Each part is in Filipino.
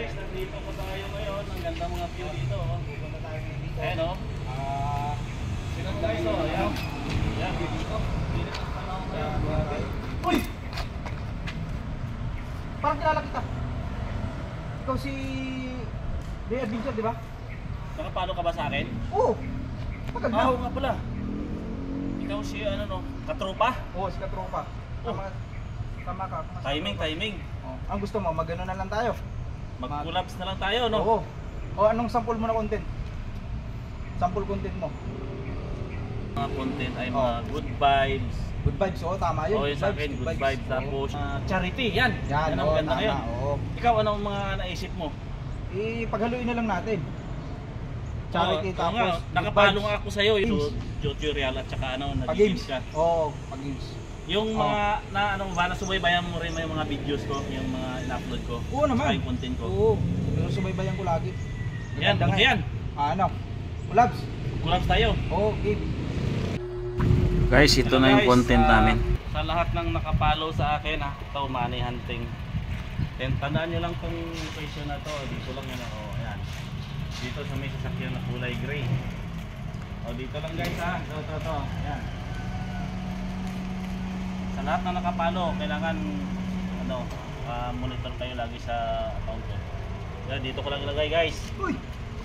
guys, nandito po tayo ngayon. Ang ganda mga view dito. Pupunta tayo dito. Ayan o. Sino guys o? Ayan. Ayan. Dito. Uy! Parang kilala kita. Ikaw si Day Adventure, di ba? Nakapalo ka ba sa akin? Oo. Pagod na. Oo nga pala. Ikaw si ano no? Katropa? Oo, si Katropa. Tama ka. Timing. Oh. Ang gusto mo, mag-ano na lang tayo. Mag-collapse na lang tayo, no? Oo. O anong sample mo na content? Sample content mo. Mga content ay mga good vibes. Good vibes, oo, tama yun. Oo, yun sa akin, good vibes. Tapos charity, yan. Yan ang oo, maganda tama, ngayon. oo. Ikaw, anong mga naisip mo? Paghaluin na lang natin. Charity, Oo, tapos nga, good nakapalo vibes. nga ako sa'yo. Games. Tutorial at saka ano, Pag-games nag-games ka. Oo, pag-games. Yung mga na ano ba nasubaybayan mo rin yung mga videos ko, yung mga in-upload ko. Oo naman. Saka yung content ko. Oo, pero subaybayan ko lagi. Yan, Maganda nga. yan. Ano? Collabs? Collabs tayo. Oo, game. Guys, ito na yung content namin. Sa lahat ng nakapalo sa akin, ito money hunting. Then tandaan nyo lang tong location na to. Dito lang yun. Ayan. Dito sa may sasakyan na kulay gray. Dito lang guys ha. Ito. Ayan. Sa lahat na nakapalo, kailangan monitor kayo lagi sa account ko. Yan, dito ko lang ilagay guys. Uy!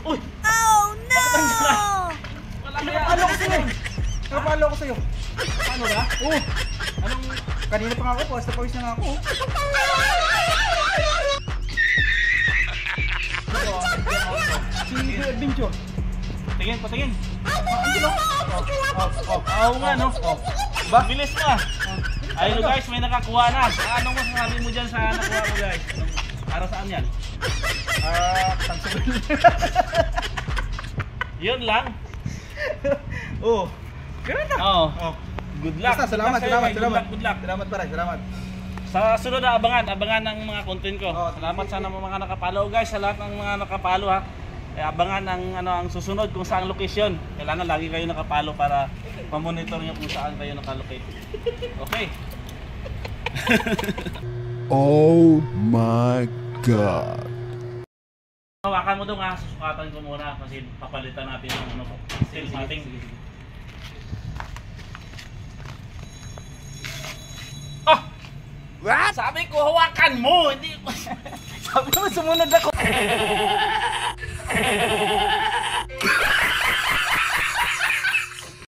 Uy! Oh no! Wala kaya. Nakapalo ko sa'yo! Nakapalo ko sa'yo! Paano ba? Oo! Anong... Kanina pa nga ako, pawis na pawis na nga ako. Si Day Adventure. Patingin, patingin. Hindi no? Oo nga no. Ba? Bilis na. Ayun guys, may nakakuha na. Anong masasabi mo dyan sa nakuha mo guys? Para saan yan? Tagsabi. Yun lang. Oo. Ganun na. Oo. Good luck. Basta, salamat. Good luck. Salamat pare, salamat. Sa sunod na abangan ng mga content ko. Oh, Salamat sana mga nakapalo guys, sa lahat ng mga nakapalo ha. Abangan ang susunod kung saan location. Kailangan lagi kayo nakapalo para ma-monitor niyo kung saan kayo nakalocate. Okay. Oh my God. Hawakan mo daw nga, susukatan ko muna kasi papalitan natin yung steel setting. Ah! What? Sabi ko hawakan mo, hindi. Sabi mo sumunod ako.